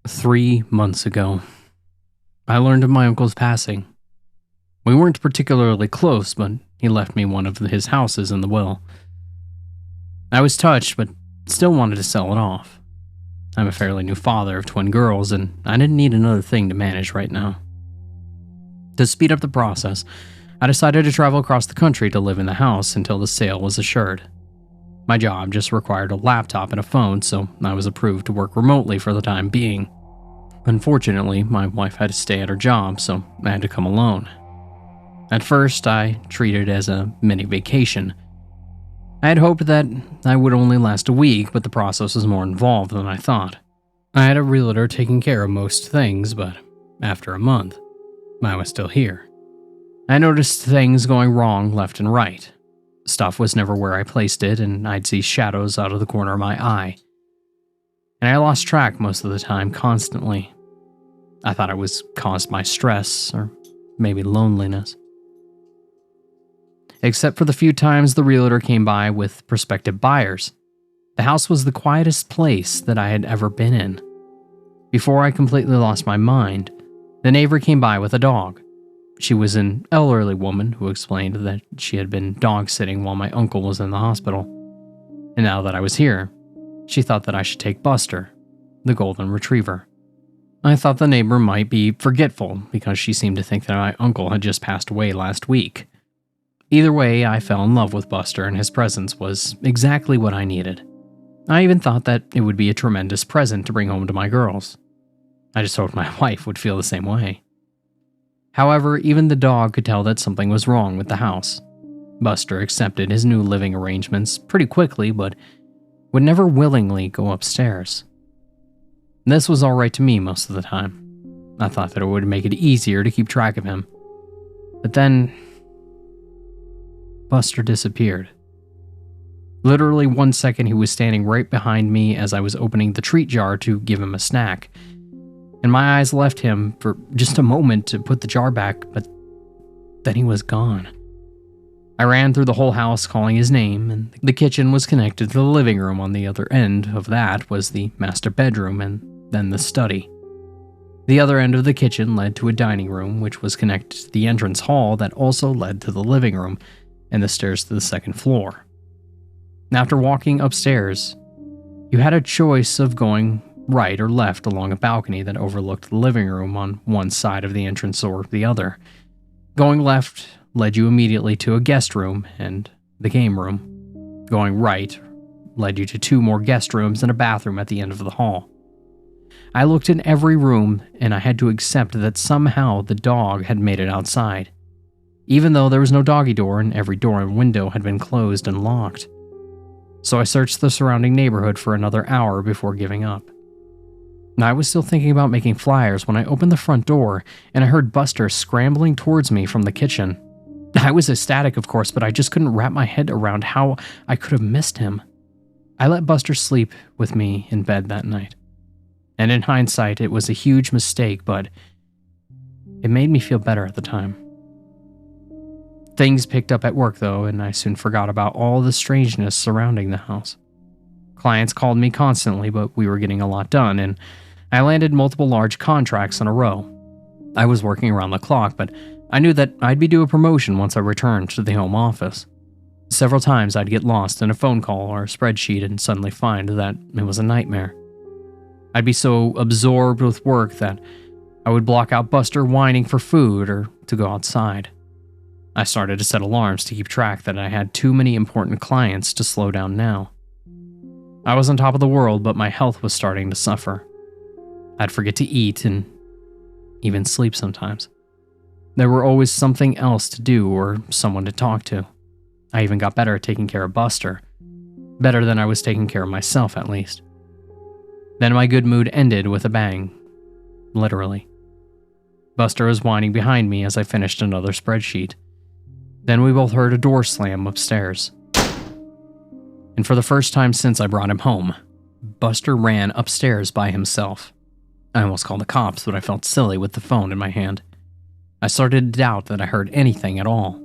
3 months ago, I learned of my uncle's passing. We weren't particularly close, but he left me one of his houses in the will. I was touched, but still wanted to sell it off. I'm a fairly new father of twin girls, and I didn't need another thing to manage right now. To speed up the process, I decided to travel across the country to live in the house until the sale was assured. My job just required a laptop and a phone, so I was approved to work remotely for the time being. Unfortunately, my wife had to stay at her job, so I had to come alone. At first, I treated it as a mini vacation. I had hoped that I would only last a week, but the process was more involved than I thought. I had a realtor taking care of most things, but after a month, I was still here. I noticed things going wrong left and right. Stuff was never where I placed it, and I'd see shadows out of the corner of my eye. And I lost track most of the time, constantly. I thought it was caused by stress, or maybe loneliness. Except for the few times the realtor came by with prospective buyers, the house was the quietest place that I had ever been in. Before I completely lost my mind, the neighbor came by with a dog. She was an elderly woman who explained that she had been dog sitting while my uncle was in the hospital. And now that I was here, she thought that I should take Buster, the golden retriever. I thought the neighbor might be forgetful because she seemed to think that my uncle had just passed away last week. Either way, I fell in love with Buster, and his presence was exactly what I needed. I even thought that it would be a tremendous present to bring home to my girls. I just hoped my wife would feel the same way. However, even the dog could tell that something was wrong with the house. Buster accepted his new living arrangements pretty quickly, but would never willingly go upstairs. This was alright to me most of the time. I thought that it would make it easier to keep track of him. But then, Buster disappeared. Literally 1 second he was standing right behind me as I was opening the treat jar to give him a snack. And my eyes left him for just a moment to put the jar back, but then he was gone. I ran through the whole house calling his name, and the kitchen was connected to the living room. On the other end of that was the master bedroom and then the study. The other end of the kitchen led to a dining room, which was connected to the entrance hall that also led to the living room and the stairs to the second floor. After walking upstairs, you had a choice of going right or left along a balcony that overlooked the living room on one side of the entrance or the other. Going left led you immediately to a guest room and the game room. Going right led you to 2 more guest rooms and a bathroom at the end of the hall. I looked in every room, and I had to accept that somehow the dog had made it outside, even though there was no doggy door and every door and window had been closed and locked. So I searched the surrounding neighborhood for another hour before giving up. I was still thinking about making flyers when I opened the front door and I heard Buster scrambling towards me from the kitchen. I was ecstatic, of course, but I just couldn't wrap my head around how I could have missed him. I let Buster sleep with me in bed that night. And in hindsight, it was a huge mistake, but it made me feel better at the time. Things picked up at work, though, and I soon forgot about all the strangeness surrounding the house. Clients called me constantly, but we were getting a lot done, and I landed multiple large contracts in a row. I was working around the clock, but I knew that I'd be due a promotion once I returned to the home office. Several times I'd get lost in a phone call or a spreadsheet and suddenly find that it was a nightmare. I'd be so absorbed with work that I would block out Buster whining for food or to go outside. I started to set alarms to keep track that I had too many important clients to slow down now. I was on top of the world, but my health was starting to suffer. I'd forget to eat and even sleep sometimes. There were always something else to do or someone to talk to. I even got better at taking care of Buster. Better than I was taking care of myself, at least. Then my good mood ended with a bang. Literally. Buster was whining behind me as I finished another spreadsheet. Then we both heard a door slam upstairs. And for the first time since I brought him home, Buster ran upstairs by himself. I almost called the cops, but I felt silly with the phone in my hand. I started to doubt that I heard anything at all.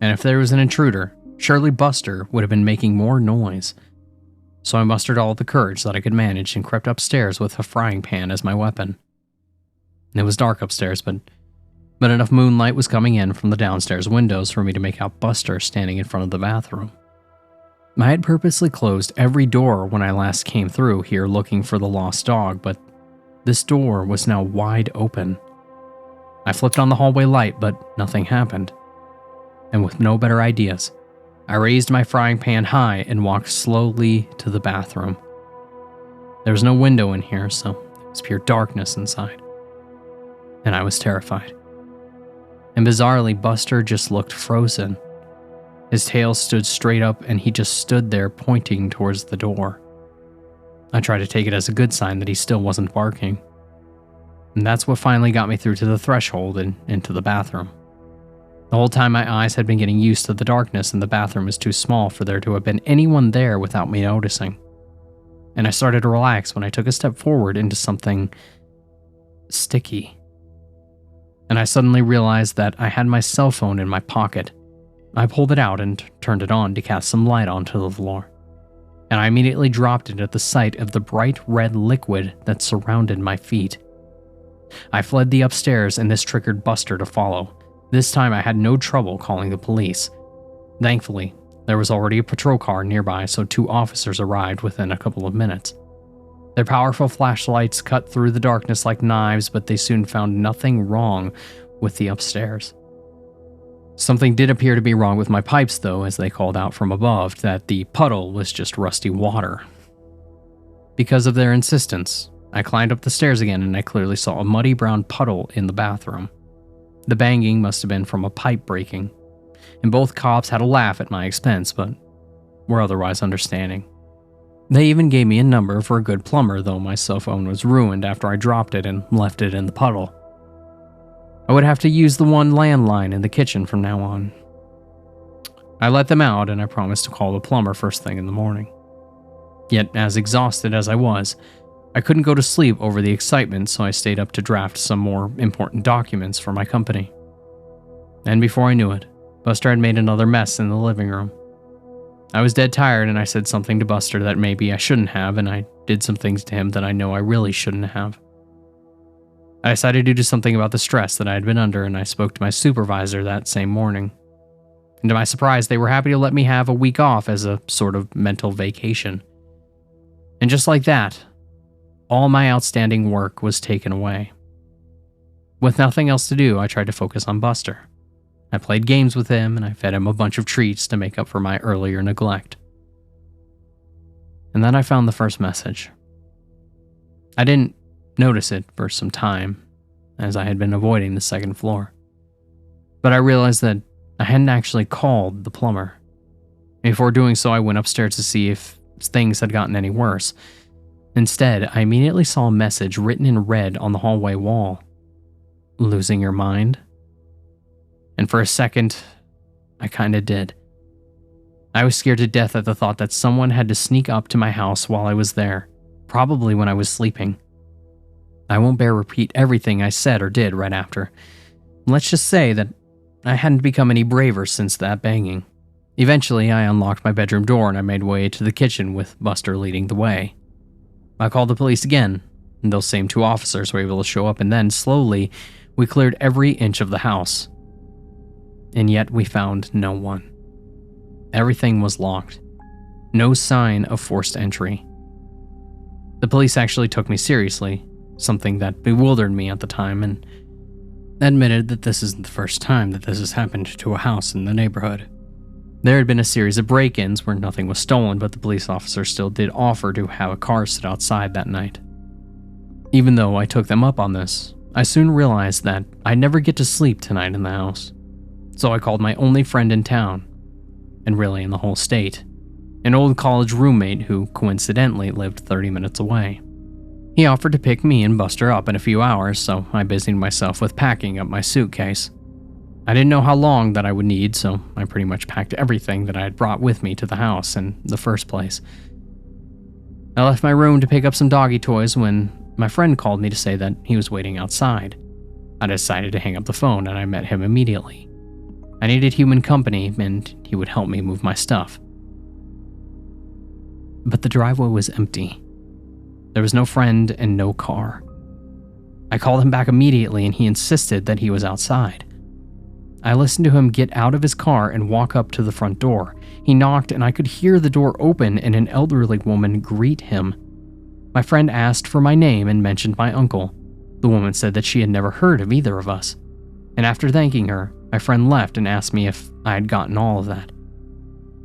And if there was an intruder, surely Buster would have been making more noise. So I mustered all the courage that I could manage and crept upstairs with a frying pan as my weapon. It was dark upstairs, but enough moonlight was coming in from the downstairs windows for me to make out Buster standing in front of the bathroom. I had purposely closed every door when I last came through here looking for the lost dog, but this door was now wide open. I flipped on the hallway light, but nothing happened. And with no better ideas, I raised my frying pan high and walked slowly to the bathroom. There was no window in here, so it was pure darkness inside. And I was terrified. And bizarrely, Buster just looked frozen. His tail stood straight up and he just stood there pointing towards the door. I tried to take it as a good sign that he still wasn't barking. And that's what finally got me through to the threshold and into the bathroom. The whole time my eyes had been getting used to the darkness and the bathroom was too small for there to have been anyone there without me noticing. And I started to relax when I took a step forward into something sticky. And I suddenly realized that I had my cell phone in my pocket. I pulled it out and turned it on to cast some light onto the floor. And I immediately dropped it at the sight of the bright red liquid that surrounded my feet. I fled the upstairs and this triggered Buster to follow. This time I had no trouble calling the police. Thankfully, there was already a patrol car nearby, so 2 officers arrived within a couple of minutes. Their powerful flashlights cut through the darkness like knives, but they soon found nothing wrong with the upstairs. Something did appear to be wrong with my pipes, though, as they called out from above that the puddle was just rusty water. Because of their insistence, I climbed up the stairs again and I clearly saw a muddy brown puddle in the bathroom. The banging must have been from a pipe breaking, and both cops had a laugh at my expense, but were otherwise understanding. They even gave me a number for a good plumber, though my cell phone was ruined after I dropped it and left it in the puddle. I would have to use the one landline in the kitchen from now on. I let them out and I promised to call the plumber first thing in the morning. Yet, as exhausted as I was, I couldn't go to sleep over the excitement, so I stayed up to draft some more important documents for my company. And before I knew it, Buster had made another mess in the living room. I was dead tired and I said something to Buster that maybe I shouldn't have, and I did some things to him that I know I really shouldn't have. I decided to do something about the stress that I had been under, and I spoke to my supervisor that same morning. And to my surprise, they were happy to let me have a week off as a sort of mental vacation. And just like that, all my outstanding work was taken away. With nothing else to do, I tried to focus on Buster. I played games with him and I fed him a bunch of treats to make up for my earlier neglect. And then I found the first message. I didn't notice it for some time, as I had been avoiding the second floor. But I realized that I hadn't actually called the plumber. Before doing so, I went upstairs to see if things had gotten any worse. Instead, I immediately saw a message written in red on the hallway wall. Losing your mind? And for a second, I kinda did. I was scared to death at the thought that someone had to sneak up to my house while I was there, probably when I was sleeping. I won't bear repeat everything I said or did right after. Let's just say that I hadn't become any braver since that banging. Eventually, I unlocked my bedroom door and I made way to the kitchen with Buster leading the way. I called the police again, and those same 2 officers were able to show up, and then, slowly, we cleared every inch of the house. And yet we found no one. Everything was locked. No sign of forced entry. The police actually took me seriously, something that bewildered me at the time, and admitted that this isn't the first time that this has happened to a house in the neighborhood. There had been a series of break-ins where nothing was stolen, but the police officer still did offer to have a car sit outside that night. Even though I took them up on this, I soon realized that I'd never get to sleep tonight in the house. So I called my only friend in town, and really in the whole state, an old college roommate who coincidentally lived 30 minutes away. He offered to pick me and Buster up in a few hours, so I busied myself with packing up my suitcase. I didn't know how long that I would need, so I pretty much packed everything that I had brought with me to the house in the first place. I left my room to pick up some doggy toys when my friend called me to say that he was waiting outside. I decided to hang up the phone and I met him immediately. I needed human company and he would help me move my stuff. but the driveway was empty. There was no friend and no car. I called him back immediately and he insisted that he was outside. I listened to him get out of his car and walk up to the front door. He knocked and I could hear the door open and an elderly woman greet him. My friend asked for my name and mentioned my uncle. The woman said that she had never heard of either of us. And after thanking her, my friend left and asked me if I had gotten all of that.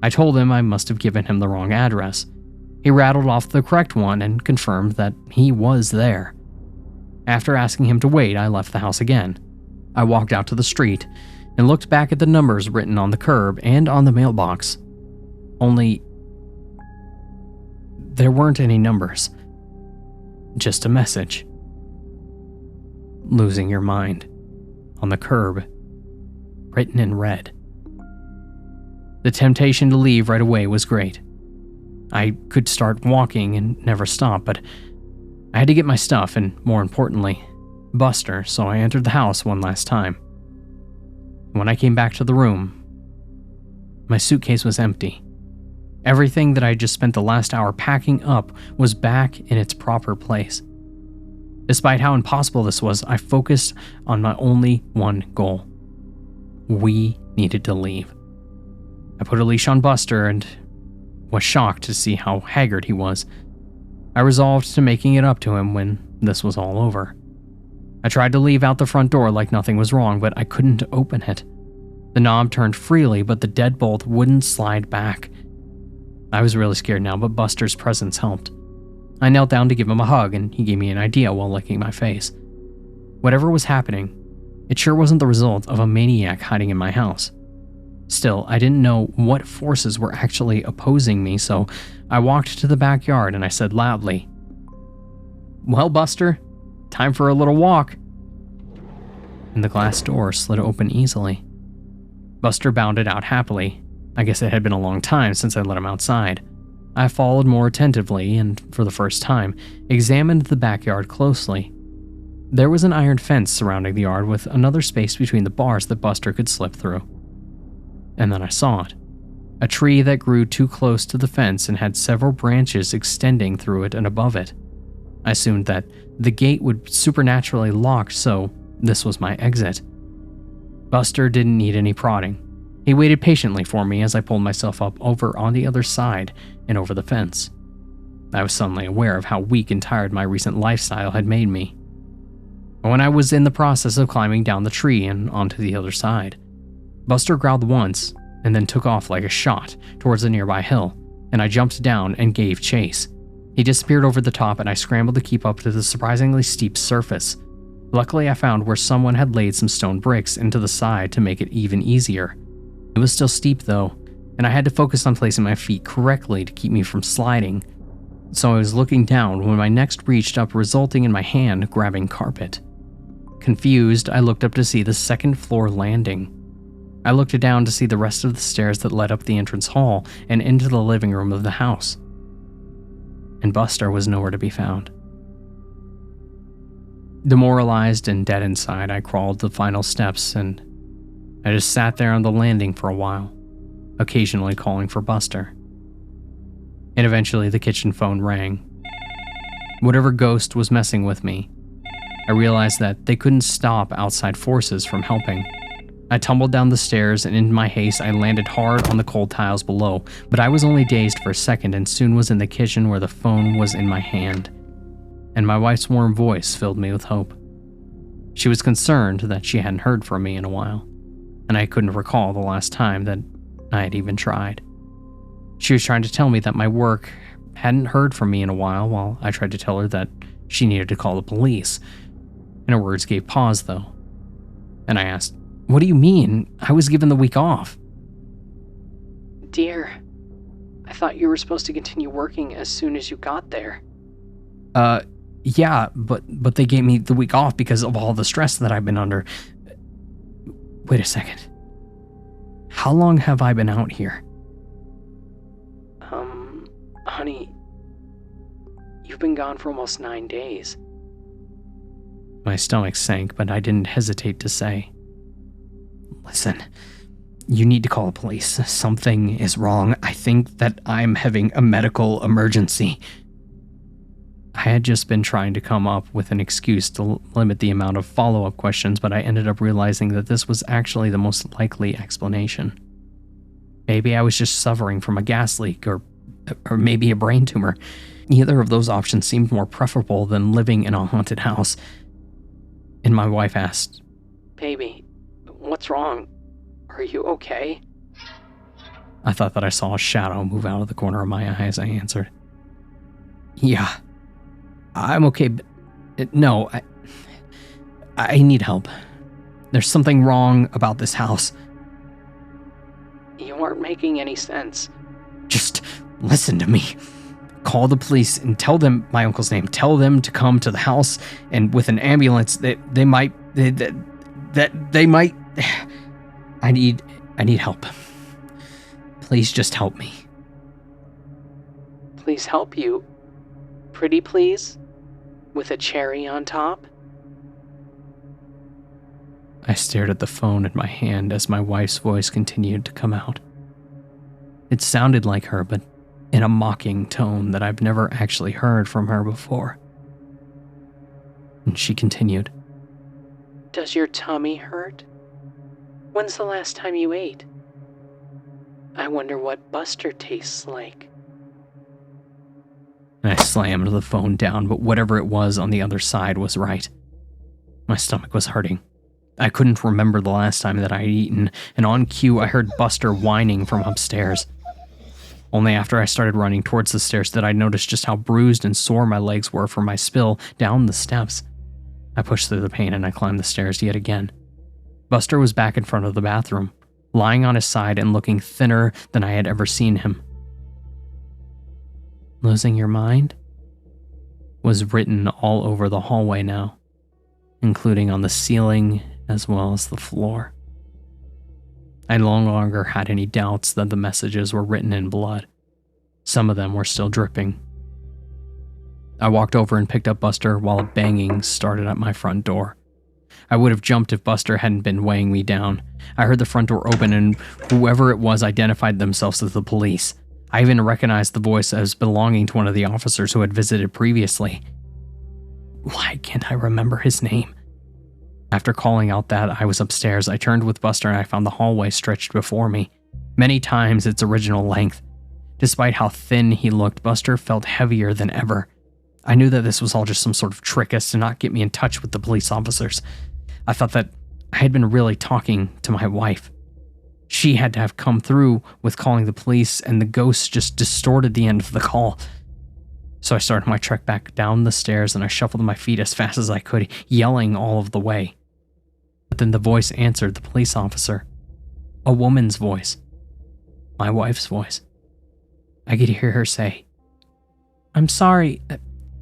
I told him I must have given him the wrong address. He rattled off the correct one and confirmed that he was there. After asking him to wait, I left the house again. I walked out to the street and looked back at the numbers written on the curb and on the mailbox. Only, there weren't any numbers. Just a message. Losing your mind. On the curb. Written in red. The temptation to leave right away was great. I could start walking and never stop, but I had to get my stuff and, more importantly, Buster, so I entered the house one last time. When I came back to the room, my suitcase was empty. Everything that I had just spent the last hour packing up was back in its proper place. Despite how impossible this was, I focused on my only one goal. We needed to leave. I put a leash on Buster and was shocked to see how haggard he was. I resolved to making it up to him when this was all over. I tried to leave out the front door like nothing was wrong, but I couldn't open it. The knob turned freely, but the deadbolt wouldn't slide back. I was really scared now, but Buster's presence helped. I knelt down to give him a hug, and he gave me an idea while licking my face. Whatever was happening, it sure wasn't the result of a maniac hiding in my house. Still, I didn't know what forces were actually opposing me, so I walked to the backyard and I said loudly, "Well, Buster, time for a little walk." And the glass door slid open easily. Buster bounded out happily. I guess it had been a long time since I let him outside. I followed more attentively and, for the first time, examined the backyard closely. There was an iron fence surrounding the yard with another space between the bars that Buster could slip through. And then I saw it. A tree that grew too close to the fence and had several branches extending through it and above it. I assumed that the gate would supernaturally lock, so this was my exit. Buster didn't need any prodding. He waited patiently for me as I pulled myself up over on the other side and over the fence. I was suddenly aware of how weak and tired my recent lifestyle had made me. When I was in the process of climbing down the tree and onto the other side, Buster growled once and then took off like a shot towards a nearby hill, and I jumped down and gave chase. He disappeared over the top and I scrambled to keep up to the surprisingly steep surface. Luckily, I found where someone had laid some stone bricks into the side to make it even easier. It was still steep though, and I had to focus on placing my feet correctly to keep me from sliding. So I was looking down when my next reached up, resulting in my hand grabbing carpet. Confused, I looked up to see the second floor landing. I looked down to see the rest of the stairs that led up the entrance hall and into the living room of the house. And Buster was nowhere to be found. Demoralized and dead inside, I crawled the final steps and I just sat there on the landing for a while, occasionally calling for Buster. And eventually the kitchen phone rang. Whatever ghost was messing with me, I realized that they couldn't stop outside forces from helping. I tumbled down the stairs and in my haste I landed hard on the cold tiles below, but I was only dazed for a second and soon was in the kitchen where the phone was in my hand. And my wife's warm voice filled me with hope. She was concerned that she hadn't heard from me in a while, and I couldn't recall the last time that I had even tried. She was trying to tell me that my work hadn't heard from me in a while I tried to tell her that she needed to call the police. And her words gave pause though. And I asked, "What do you mean? I was given the week off." "Dear, I thought you were supposed to continue working as soon as you got there." Yeah, but they gave me the week off because of all the stress that I've been under." Wait a second. How long have I been out here? Honey, you've been gone for almost 9 days. My stomach sank, but I didn't hesitate to say, "Listen, You need to call the police. Something is wrong. I think that I'm having a medical emergency. I had just been trying to come up with an excuse to limit the amount of follow-up questions, but I ended up realizing that this was actually the most likely explanation. Maybe I was just suffering from a gas leak, or maybe a brain tumor. Neither of those options seemed more preferable than living in a haunted house. And my wife asked, "Baby, what's wrong? Are you okay?" I thought that I saw a shadow move out of the corner of my eye as I answered, "Yeah, I'm okay, but no, I need help. There's something wrong about this house." "You aren't making any sense." "Just listen to me. Call the police and tell them my uncle's name. Tell them to come to the house, and with an ambulance, they might. I need help. Please just help me." "Please help you? Pretty please? With a cherry on top?" I stared at the phone in my hand as my wife's voice continued to come out. It sounded like her, but in a mocking tone that I've never actually heard from her before. And she continued, "Does your tummy hurt? When's the last time you ate? I wonder what Buster tastes like." And I slammed the phone down, but whatever it was on the other side was right. My stomach was hurting. I couldn't remember the last time that I had eaten, and on cue I heard Buster whining from upstairs. Only after I started running towards the stairs did I notice just how bruised and sore my legs were from my spill down the steps. I pushed through the pain and I climbed the stairs yet again. Buster was back in front of the bathroom, lying on his side and looking thinner than I had ever seen him. "Losing your mind?" was written all over the hallway now, including on the ceiling as well as the floor. I no longer had any doubts that the messages were written in blood. Some of them were still dripping. I walked over and picked up Buster while a banging started at my front door. I would have jumped if Buster hadn't been weighing me down. I heard the front door open and whoever it was identified themselves as the police. I even recognized the voice as belonging to one of the officers who had visited previously. Why can't I remember his name? After calling out that I was upstairs, I turned with Buster and I found the hallway stretched before me, many times its original length. Despite how thin he looked, Buster felt heavier than ever. I knew that this was all just some sort of trick as to not get me in touch with the police officers. I thought that I had been really talking to my wife. She had to have come through with calling the police, and the ghost just distorted the end of the call. So I started my trek back down the stairs and I shuffled my feet as fast as I could, yelling all of the way. But then the voice answered the police officer. A woman's voice. My wife's voice. I could hear her say, "I'm sorry,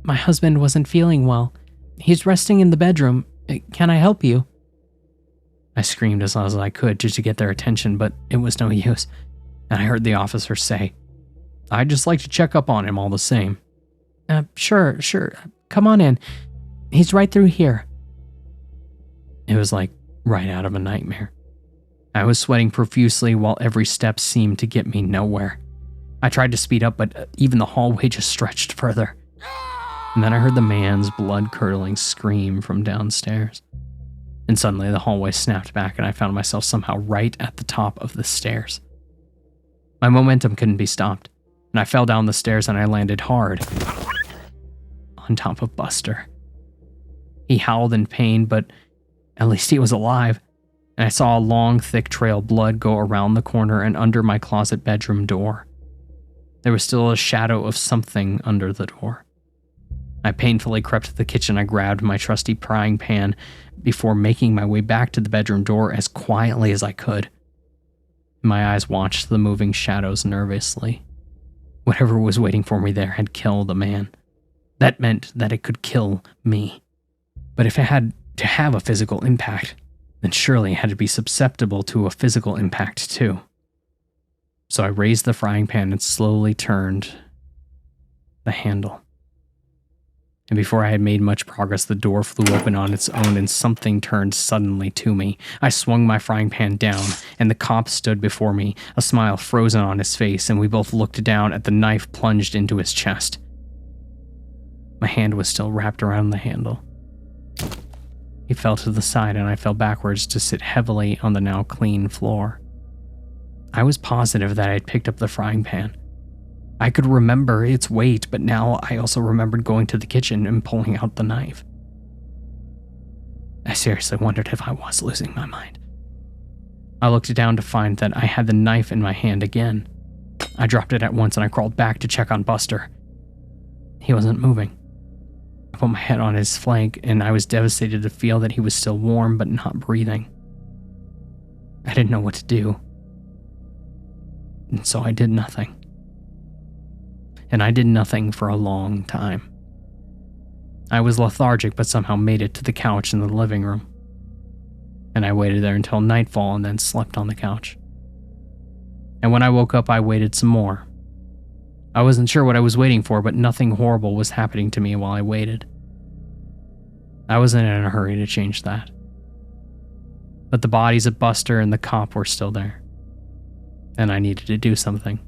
my husband wasn't feeling well. He's resting in the bedroom. Can I help you?" I screamed as loud as I could just to get their attention, but it was no use. And I heard the officer say, "I'd just like to check up on him all the same." Sure. Come on in. He's right through here." It was like right out of a nightmare. I was sweating profusely while every step seemed to get me nowhere. I tried to speed up, but even the hallway just stretched further. And then I heard the man's blood-curdling scream from downstairs. And suddenly the hallway snapped back and I found myself somehow right at the top of the stairs. My momentum couldn't be stopped, and I fell down the stairs and I landed hard on top of Buster. He howled in pain, but at least he was alive, and I saw a long, thick trail of blood go around the corner and under my closet bedroom door. There was still a shadow of something under the door. I painfully crept to the kitchen. I grabbed my trusty frying pan before making my way back to the bedroom door as quietly as I could. My eyes watched the moving shadows nervously. Whatever was waiting for me there had killed a man. That meant that it could kill me. But if it had to have a physical impact, then surely it had to be susceptible to a physical impact too. So I raised the frying pan and slowly turned the handle. and before I had made much progress, the door flew open on its own and something turned suddenly to me. I swung my frying pan down, and the cop stood before me, a smile frozen on his face, and we both looked down at the knife plunged into his chest. My hand was still wrapped around the handle. He fell to the side, and I fell backwards to sit heavily on the now clean floor. I was positive that I had picked up the frying pan. I could remember its weight, but now I also remembered going to the kitchen and pulling out the knife. I seriously wondered if I was losing my mind. I looked down to find that I had the knife in my hand again. I dropped it at once and I crawled back to check on Buster. He wasn't moving. I put my head on his flank and I was devastated to feel that he was still warm but not breathing. I didn't know what to do. And so I did nothing. And I did nothing for a long time. I was lethargic but somehow made it to the couch in the living room. And I waited there until nightfall and then slept on the couch. And when I woke up, I waited some more. I wasn't sure what I was waiting for, but nothing horrible was happening to me while I waited. I wasn't in a hurry to change that. But the bodies of Buster and the cop were still there. And I needed to do something.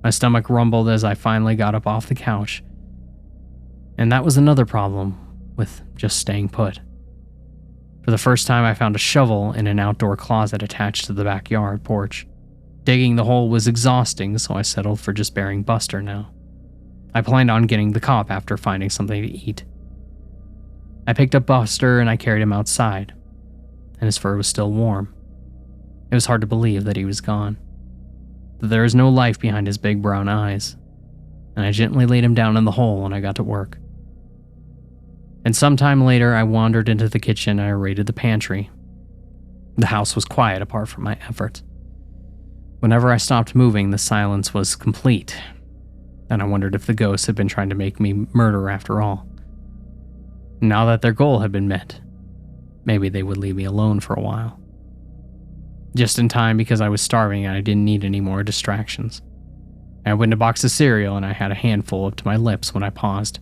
My stomach rumbled as I finally got up off the couch. And that was another problem with just staying put. For the first time, I found a shovel in an outdoor closet attached to the backyard porch. Digging the hole was exhausting, so I settled for just burying Buster now. I planned on getting the cop after finding something to eat. I picked up Buster and I carried him outside, and his fur was still warm. It was hard to believe that he was gone. That there was no life behind his big brown eyes, and I gently laid him down in the hole and I got to work. And sometime later, I wandered into the kitchen and I raided the pantry. The house was quiet apart from my efforts. Whenever I stopped moving, the silence was complete, and I wondered if the ghosts had been trying to make me murder after all. Now that their goal had been met, maybe they would leave me alone for a while. Just in time because I was starving and I didn't need any more distractions. I opened a box of cereal and I had a handful up to my lips when I paused.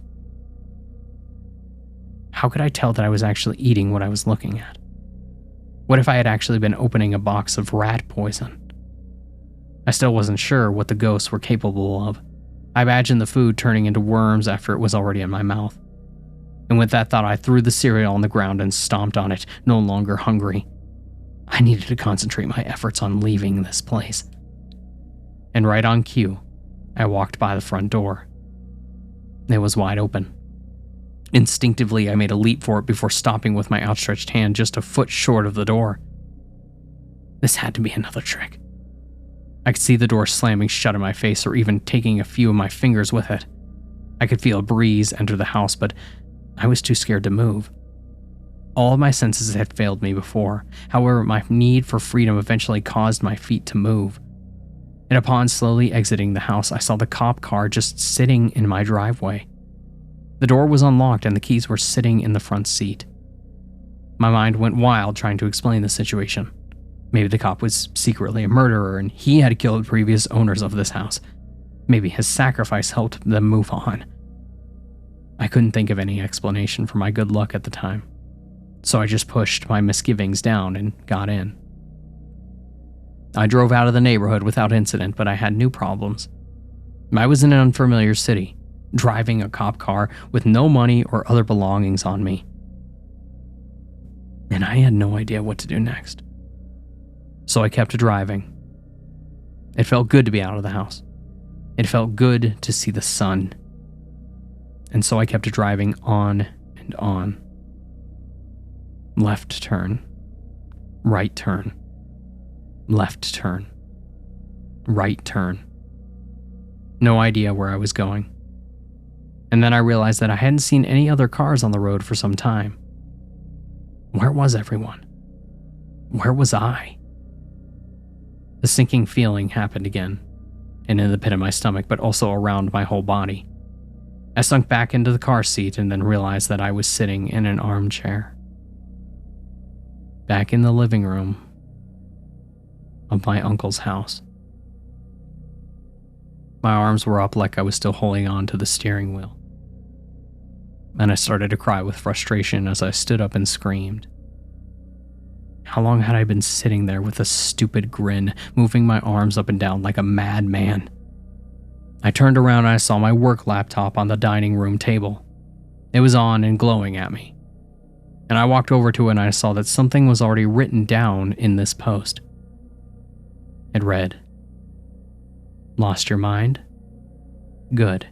How could I tell that I was actually eating what I was looking at? What if I had actually been opening a box of rat poison? I still wasn't sure what the ghosts were capable of. I imagined the food turning into worms after it was already in my mouth. And with that thought, I threw the cereal on the ground and stomped on it, no longer hungry. I needed to concentrate my efforts on leaving this place. And right on cue, I walked by the front door. It was wide open. Instinctively, I made a leap for it before stopping with my outstretched hand just a foot short of the door. This had to be another trick. I could see the door slamming shut in my face or even taking a few of my fingers with it. I could feel a breeze enter the house, but I was too scared to move. All of my senses had failed me before. However, my need for freedom eventually caused my feet to move. And upon slowly exiting the house, I saw the cop car just sitting in my driveway. The door was unlocked and the keys were sitting in the front seat. My mind went wild trying to explain the situation. Maybe the cop was secretly a murderer and he had killed previous owners of this house. Maybe his sacrifice helped them move on. I couldn't think of any explanation for my good luck at the time, so I just pushed my misgivings down and got in. I drove out of the neighborhood without incident, but I had new problems. I was in an unfamiliar city, driving a cop car with no money or other belongings on me. And I had no idea what to do next. So I kept driving. It felt good to be out of the house. It felt good to see the sun. And so I kept driving on and on. Left turn. Right turn. Left turn. Right turn. No idea where I was going. And then I realized that I hadn't seen any other cars on the road for some time. Where was everyone? Where was I? The sinking feeling happened again, and in the pit of my stomach, but also around my whole body. I sunk back into the car seat and then realized that I was sitting in an armchair. Back in the living room of my uncle's house. My arms were up like I was still holding on to the steering wheel. and I started to cry with frustration as I stood up and screamed. How long had I been sitting there with a stupid grin, moving my arms up and down like a madman? I turned around and I saw my work laptop on the dining room table. It was on and glowing at me. And I walked over to it and I saw that something was already written down in this post. It read, "Lost your mind? Good.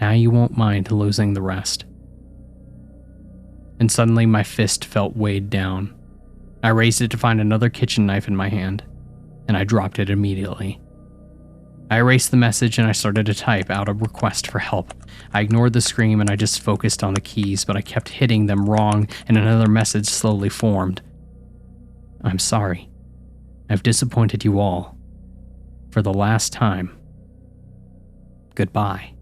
Now you won't mind losing the rest." And suddenly my fist felt weighed down. I raised it to find another kitchen knife in my hand, and I dropped it immediately. I erased the message and I started to type out a request for help. I ignored the scream and I just focused on the keys, but I kept hitting them wrong and another message slowly formed. "I'm sorry. I've disappointed you all. For the last time. Goodbye."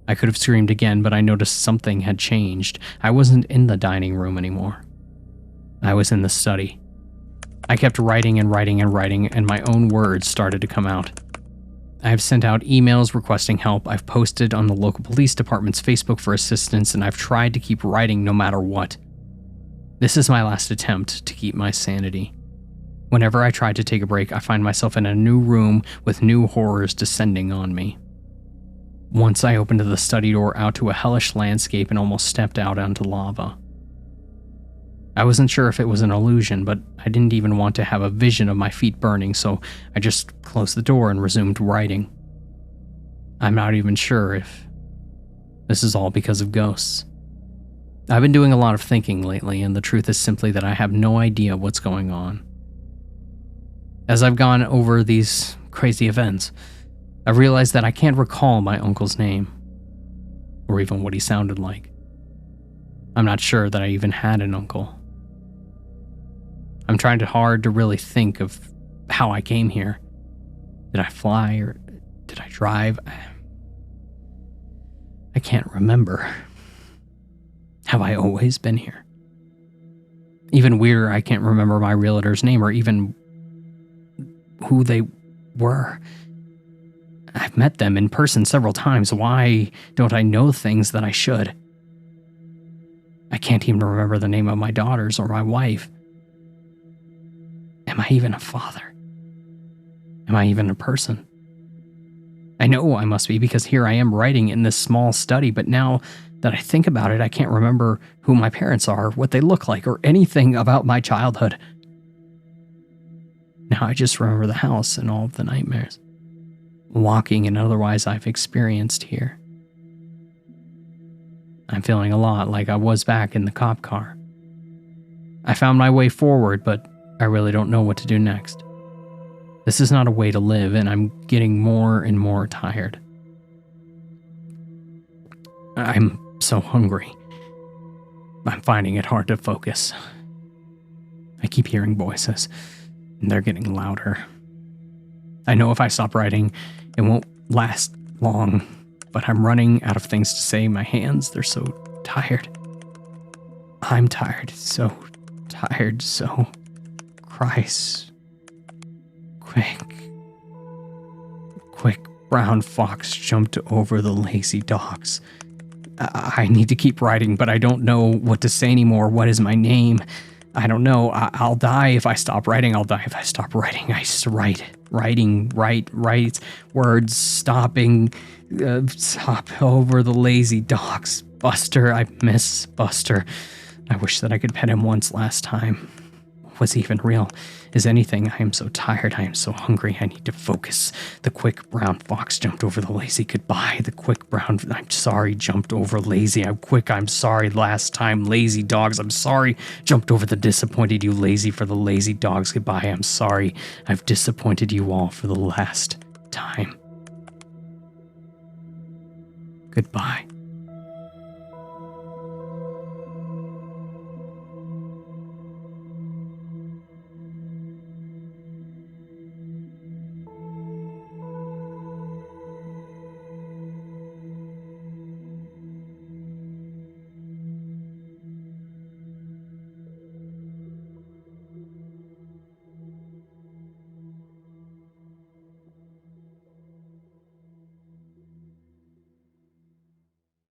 I could have screamed again, but I noticed something had changed. I wasn't in the dining room anymore. I was in the study. I kept writing and writing and writing, and my own words started to come out. I have sent out emails requesting help, I've posted on the local police department's Facebook for assistance, and I've tried to keep writing no matter what. This is my last attempt to keep my sanity. Whenever I try to take a break, I find myself in a new room with new horrors descending on me. Once I opened the study door out to a hellish landscape and almost stepped out onto lava. I wasn't sure if it was an illusion, but I didn't even want to have a vision of my feet burning, so I just closed the door and resumed writing. I'm not even sure if this is all because of ghosts. I've been doing a lot of thinking lately, and the truth is simply that I have no idea what's going on. As I've gone over these crazy events, I've realized that I can't recall my uncle's name, or even what he sounded like. I'm not sure that I even had an uncle. I'm trying hard to really think of how I came here. Did I fly or did I drive? I can't remember. Have I always been here? Even weirder, I can't remember my realtor's name or even who they were. I've met them in person several times. Why don't I know things that I should? I can't even remember the name of my daughters or my wife. Am I even a father? Am I even a person? I know I must be because here I am writing in this small study, but now that I think about it, I can't remember who my parents are, what they look like, or anything about my childhood. Now I just remember the house and all of the nightmares, walking and otherwise I've experienced here. I'm feeling a lot like I was back in the cop car. I found my way forward, but I really don't know what to do next. This is not a way to live, and I'm getting more and more tired. I'm so hungry. I'm finding it hard to focus. I keep hearing voices, and they're getting louder. I know if I stop writing, it won't last long, but I'm running out of things to say. My hands, they're so tired. I'm tired, so tired, so... Christ. Quick, brown fox jumped over the lazy dogs. I need to keep writing, but I don't know what to say anymore. What is my name? I don't know. I'll die if I stop writing. I'll die if I stop writing. I just write, words, stopping, stop over the lazy dogs. Buster, I miss Buster. I wish that I could pet him once last time. Was he even real? Is anything? I am so tired. I am so hungry. I need to focus. The quick brown fox jumped over the lazy. Goodbye. The quick brown, I'm sorry, jumped over lazy. I'm sorry. Last time, lazy dogs. I'm sorry. Jumped over the disappointed you lazy for the lazy dogs. Goodbye. I'm sorry. I've disappointed you all for the last time. Goodbye.